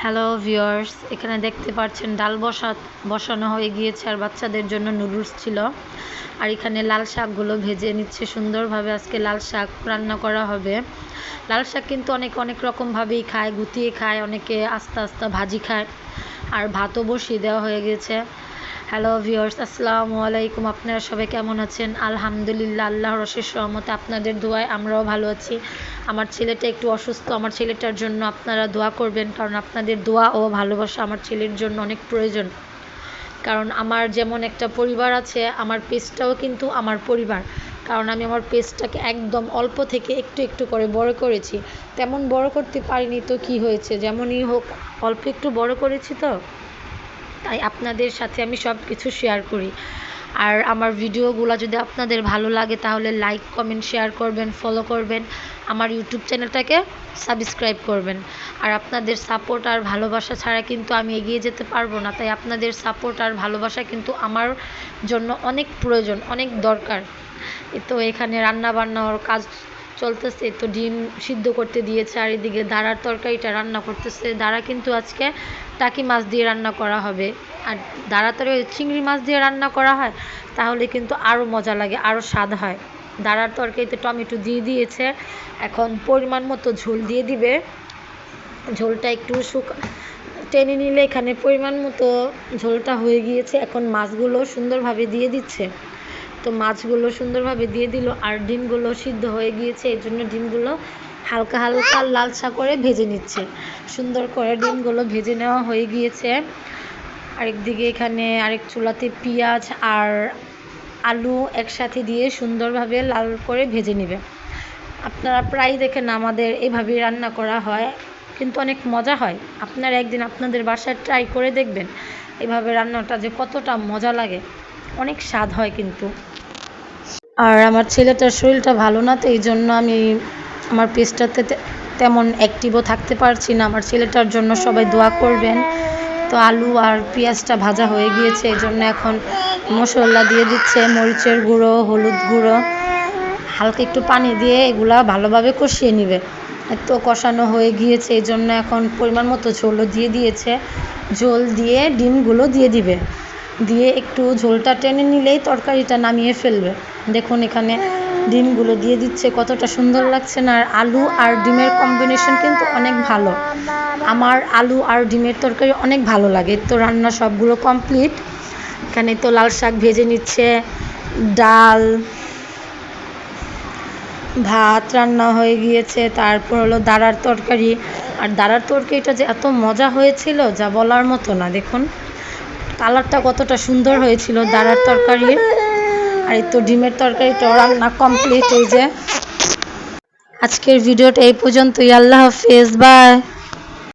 Hello viewers, এখানে দেখতে পাচ্ছেন ডাল বসানো হয়ে গিয়েছে আর বাচ্চাদের জন্য নুডলস ছিল। আর এখানে লাল শাকগুলো ভেজে নিচ্ছে সুন্দরভাবে। আজকে লাল শাক রান্না করা হবে। লাল শাক কিন্তু অনেক রকমভাবেই খায়, গুতিয়ে খায়, অনেকে আস্তে আস্তে ভাজি খায়, আর ভাতও বসিয়ে দেওয়া হয়ে গেছে। হ্যালো ভিউয়ার্স, আসসালামু আলাইকুম। আপনারা সবাই কেমন আছেন? আলহামদুলিল্লাহ, আল্লাহর অশেষ রহমতে আপনাদের দোয়ায় আমরাও ভালো আছি। আমার ছেলেটা একটু অসুস্থ, আমার ছেলেটার জন্য আপনারা দোয়া করবেন, কারণ আপনাদের দোয়া ও ভালোবাসা আমার ছেলের জন্য অনেক প্রয়োজন। কারণ আমার যেমন একটা পরিবার আছে, আমার পেজটাও কিন্তু আমার পরিবার। কারণ আমি আমার পেজটাকে একদম অল্প থেকে একটু করে বড় করেছি। তেমন বড় করতে পারিনি তো কি হয়েছে, যেমনই হোক অল্প একটু বড় করেছি, তো তাই আপনাদের সাথে আমি সব কিছু শেয়ার করি। আর আমার ভিডিওগুলো যদি আপনাদের ভালো লাগে তাহলে লাইক, কমেন্ট, শেয়ার করবেন, ফলো করবেন, আমার ইউটিউব চ্যানেলটাকে সাবস্ক্রাইব করবেন। আর আপনাদের সাপোর্ট আর ভালোবাসা ছাড়া কিন্তু আমি এগিয়ে যেতে পারবো না। তাই আপনাদের সাপোর্ট আর ভালোবাসা কিন্তু আমার জন্য অনেক প্রয়োজন, অনেক দরকার। তো এখানে রান্না বান্নার কাজ চলতেছে। তো ডিম সিদ্ধ করতে দিয়েছে, আর এদিকে দাঁড়ার তরকারিটা রান্না করতেছে। দাঁড়া কিন্তু আজকে টাকি মাছ দিয়ে রান্না করা হবে। আর দাঁড়া তরকারি চিংড়ি মাছ দিয়ে রান্না করা হয় তাহলে কিন্তু আরও মজা লাগে, আরও স্বাদ হয়। দাঁড়ার তরকারিতে টমেটো দিয়ে দিয়েছে, এখন পরিমাণ মতো ঝোল দিয়ে দিবে। ঝোলটা একটু টেনে নিলে এখানে পরিমাণ মতো ঝোলটা হয়ে গিয়েছে। এখন মাছগুলো সুন্দরভাবে দিয়ে দিচ্ছে। তো মাছগুলো সুন্দরভাবে দিয়ে দিল, আর ডিমগুলো সিদ্ধ হয়ে গিয়েছে, এই জন্য ডিমগুলো হালকা লালচা করে ভেজে নিচ্ছে। সুন্দর করে ডিমগুলো ভেজে নেওয়া হয়ে গিয়েছে। আরেকদিকে এখানে আরেক চুলাতে পেঁয়াজ আর আলু একসাথে দিয়ে সুন্দরভাবে লাল করে ভেজে নেবে। আপনারা প্রায় দেখেন আমাদের এভাবেই রান্না করা হয়, কিন্তু অনেক মজা হয়। আপনারা একদিন আপনাদের বাসায় ট্রাই করে দেখবেন এভাবে রান্নাটা যে কতটা মজা লাগে, অনেক স্বাদ হয় কিন্তু। আর আমার ছেলেটার শরীরটা ভালো না, তো এই জন্য আমি আমার পেজটাতে তেমন অ্যাক্টিভও থাকতে পারছি না। আমার ছেলেটার জন্য সবাই দোয়া করবেন। তো আলু আর পেঁয়াজটা ভাজা হয়ে গিয়েছে, এই জন্য এখন মশলা দিয়ে দিচ্ছে, মরিচের গুঁড়ো, হলুদ গুঁড়ো, হালকা একটু পানি দিয়ে এগুলা ভালোভাবে কষিয়ে নেবে। তো কষানো হয়ে গিয়েছে, এই জন্য এখন পরিমাণ মতো ঝোলও দিয়ে দিয়েছে। ঝোল দিয়ে ডিমগুলো দিয়ে দিবে, দিয়ে একটু ঝোলটা টেনে নিলেই তরকারিটা নামিয়ে ফেলবে। দেখুন এখানে ডিমগুলো দিয়ে দিচ্ছে, কতটা সুন্দর লাগছে না? আর আলু আর ডিমের কম্বিনেশন কিন্তু অনেক ভালো। আমার আলু আর ডিমের তরকারি অনেক ভালো লাগে। তো রান্না সবগুলো কমপ্লিট। এখানে তো লাল শাক ভেজে নিচ্ছে, ডাল, ভাত রান্না হয়ে গিয়েছে, তারপর হলো দাঁড়ার তরকারি। আর দাঁড়ার তরকারিটা যে এত মজা হয়েছিল যা বলার মতো না। দেখুন কালারটা কতটা সুন্দর হয়েছিল দাঁড়ার তরকারির। আর এই তো ডিমের তরকারিটাও রান্না কমপ্লিট। এই যে আজকের ভিডিওটা এই পর্যন্তই। আল্লাহ হাফেজ, বাই।